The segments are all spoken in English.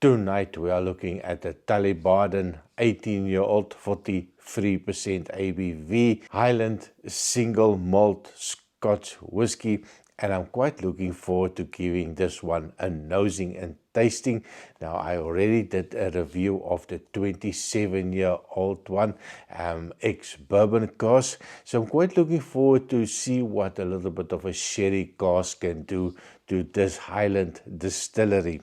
Tonight we are looking at the Tullibardine 18-year-old 43% ABV Highland Single Malt Scotch Whisky, and I'm quite looking forward to giving this one a nosing and tasting. Now, I already did a review of the 27-year-old one, ex-bourbon cask, so I'm quite looking forward to see what a little bit of a sherry cask can do to this Highland distillery.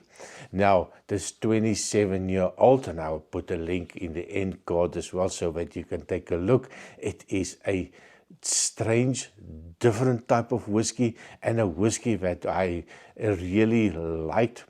Now, this 27-year-old, and I'll put a link in the end card as well so that you can take a look. It is a strange, different type of whiskey, and a whiskey that I really liked.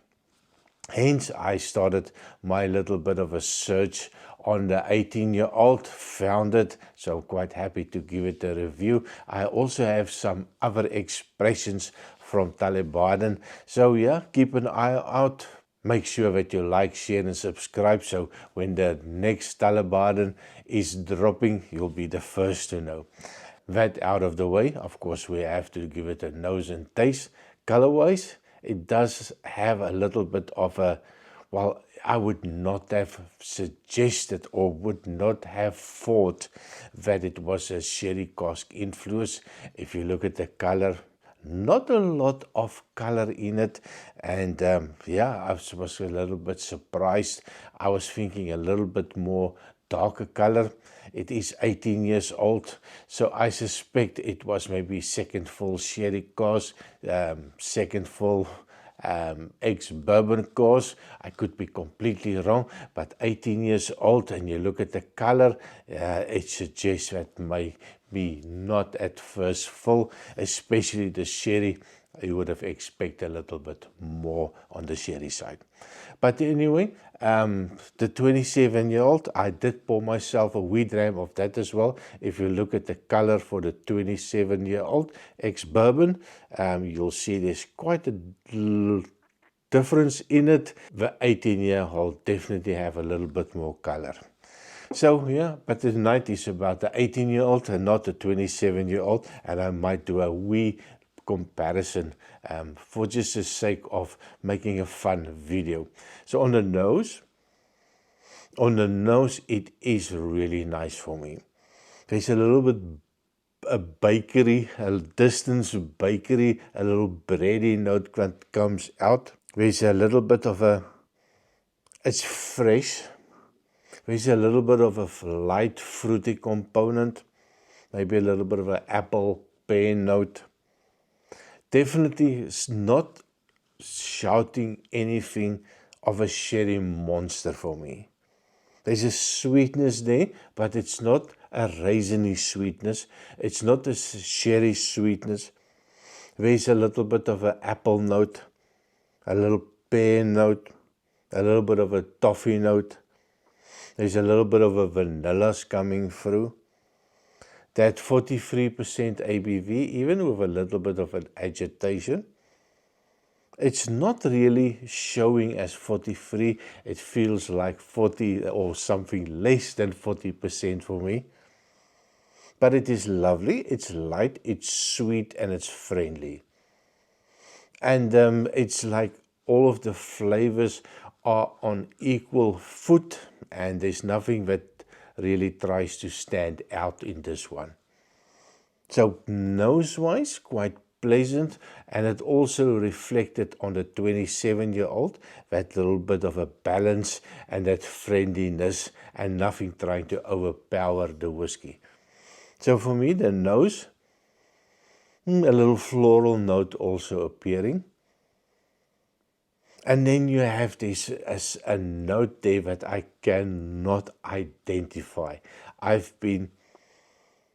Hence, I started my little bit of a search on the 18-year-old, found it, so I'm quite happy to give it a review. I also have some other expressions from Tullibardine, so yeah, keep an eye out. Make sure that you like, share and subscribe, so when the next Tullibardine is dropping, you'll be the first to know. That out of the way, of course, we have to give it a nose and taste. Color-wise, it does have a little bit of a, well, I would not have suggested or would not have thought that it was a sherry cask influence. If you look at the color, not a lot of color in it, and yeah, I was a little bit surprised. I was thinking a little bit more darker color. It is 18 years old, so I suspect it was maybe second full sherry cask, second full ex-bourbon cask. I could be completely wrong, but 18 years old, and you look at the color, it suggests that maybe not at first full, especially the sherry. You would have expected a little bit more on the sherry side. But anyway, the 27-year-old, I did pour myself a wee dram of that as well. If you look at the color for the 27-year-old ex-bourbon, you'll see there's quite a difference in it. The 18-year-old definitely have a little bit more color. So yeah, but tonight is about the 18-year-old and not the 27-year-old, and I might do a wee comparison for just the sake of making a fun video. So on the nose, it is really nice for me. There's a little bit a bakery, a distance bakery, a little bready note that comes out. There's a little bit of a, it's fresh. There's a little bit of a light fruity component, maybe a little bit of an apple pear note. Definitely it's not shouting anything of a sherry monster for me. There's a sweetness there, but it's not a raisiny sweetness. It's not a sherry sweetness. There's a little bit of an apple note, a little pear note, a little bit of a toffee note. There's a little bit of a vanilla coming through. That 43% ABV, even with a little bit of an agitation, it's not really showing as 43. It feels like 40 or something less than 40% for me. But it is lovely, it's light, it's sweet, and it's friendly. And it's like all of the flavors are on equal foot, and there's nothing that really tries to stand out in this one. So nose-wise, quite pleasant, and it also reflected on the 27-year-old, that little bit of a balance and that friendliness, and nothing trying to overpower the whiskey. So for me, the nose, a little floral note also appearing. And then you have this as a note there that I cannot identify. I've been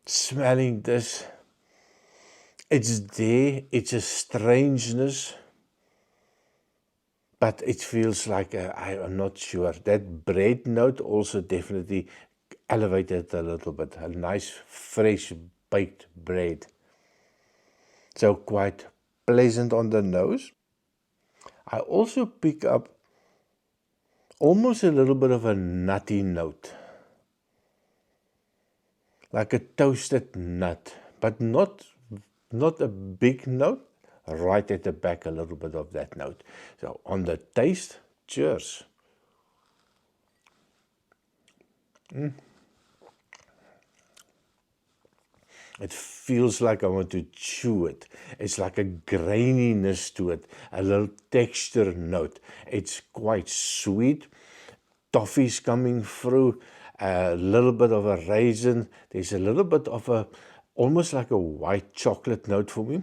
smelling this. It's there. It's a strangeness. But it feels like, I'm not sure. That bread note also definitely elevated a little bit. A nice, fresh, baked bread. So quite pleasant on the nose. I also pick up almost a little bit of a nutty note, like a toasted nut, but not a big note, right at the back, a little bit of that note. So on the taste, cheers. It feels like I want to chew it. It's like a graininess to it, a little texture note. It's quite sweet. Toffee's coming through, a little bit of a raisin. There's a little bit of almost like a white chocolate note for me.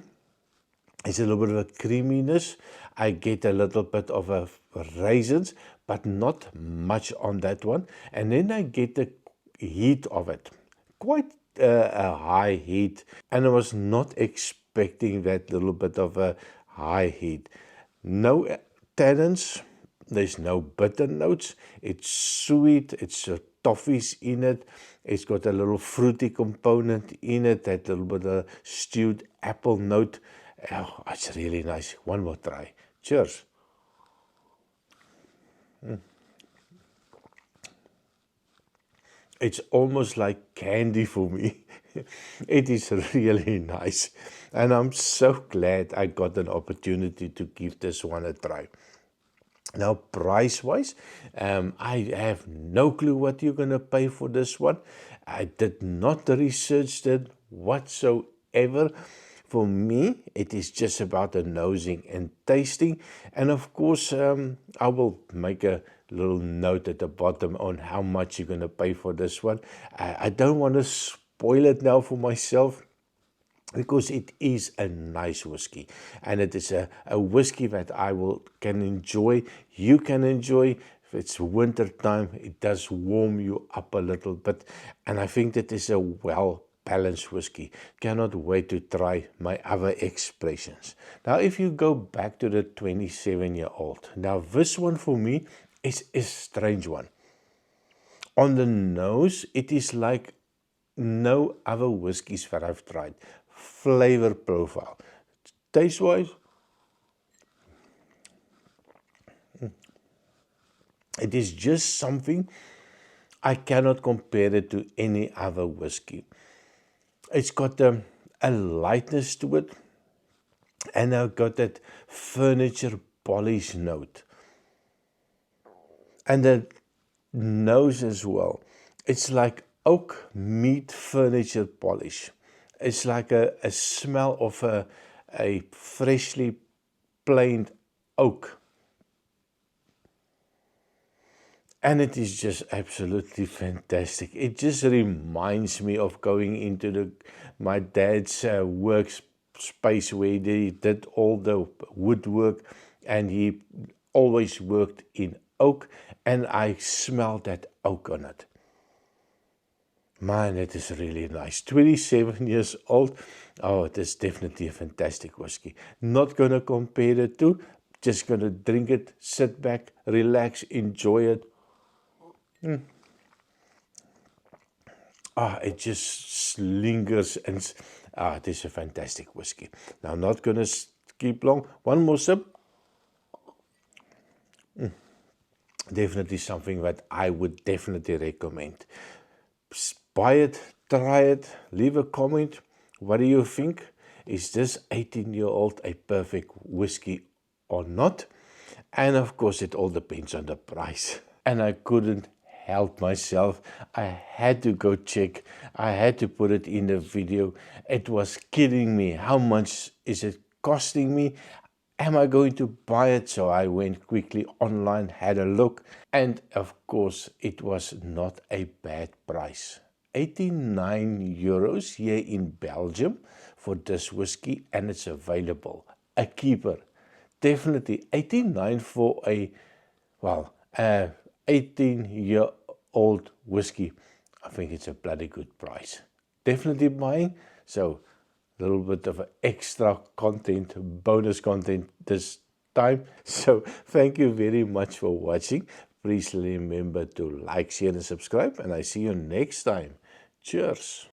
It's a little bit of a creaminess. I get a little bit of a raisins, but not much on that one. And then I get the heat of it. Quite a high heat. And I was not expecting that little bit of a high heat. No tannins. There's no bitter notes. It's sweet. It's toffees in it. It's got a little fruity component in it. That little bit of stewed apple note. Oh, it's really nice. One more try. Cheers. It's almost like candy for me. It is really nice. And I'm so glad I got an opportunity to give this one a try. Now, price-wise, I have no clue what you're going to pay for this one. I did not research that whatsoever. For me, it is just about a nosing and tasting. And of course, I will make a little note at the bottom on how much you're going to pay for this one. I don't want to spoil it now for myself, because it is a nice whiskey, and it is a whiskey that I can enjoy. You can enjoy. If it's winter time, it does warm you up a little bit, and I think that is a well-balanced whiskey. Cannot wait to try my other expressions. Now, if you go back to the 27-year-old, now this one for me is a strange one. On the nose, it is like no other whiskies that I've tried. Flavor profile. Taste-wise, it is just something I cannot compare it to any other whiskey. It's got a lightness to it, and I've got that furniture polish note. And the nose as well. It's like oak meat furniture polish. It's like a smell of a freshly planed oak. And it is just absolutely fantastic. It just reminds me of going into my dad's workspace where he did all the woodwork, and he always worked in oak, and I smell that oak on it. Man, it is really nice. 27 years old. Oh, it is definitely a fantastic whiskey. Not going to compare it to. Just going to drink it, sit back, relax, enjoy it. It just lingers, and it is a fantastic whiskey. Now, not going to keep long. One more sip. Definitely something that I would definitely recommend. Buy it, try it, leave a comment. What do you think? Is this 18-year-old a perfect whiskey or not? And of course, it all depends on the price. And I couldn't help myself. I had to go check. I had to put it in the video. It was kidding me. How much is it costing me? Am I going to buy it? So I went quickly online, had a look, and of course, it was not a bad price. 89 euros here in Belgium for this whiskey, and it's available. A keeper. Definitely 89 for a 18-year-old whiskey. I think it's a bloody good price. Definitely buying. So a little bit of extra content, bonus content this time. So thank you very much for watching. Please remember to like, share, and subscribe. And I see you next time. Cheers.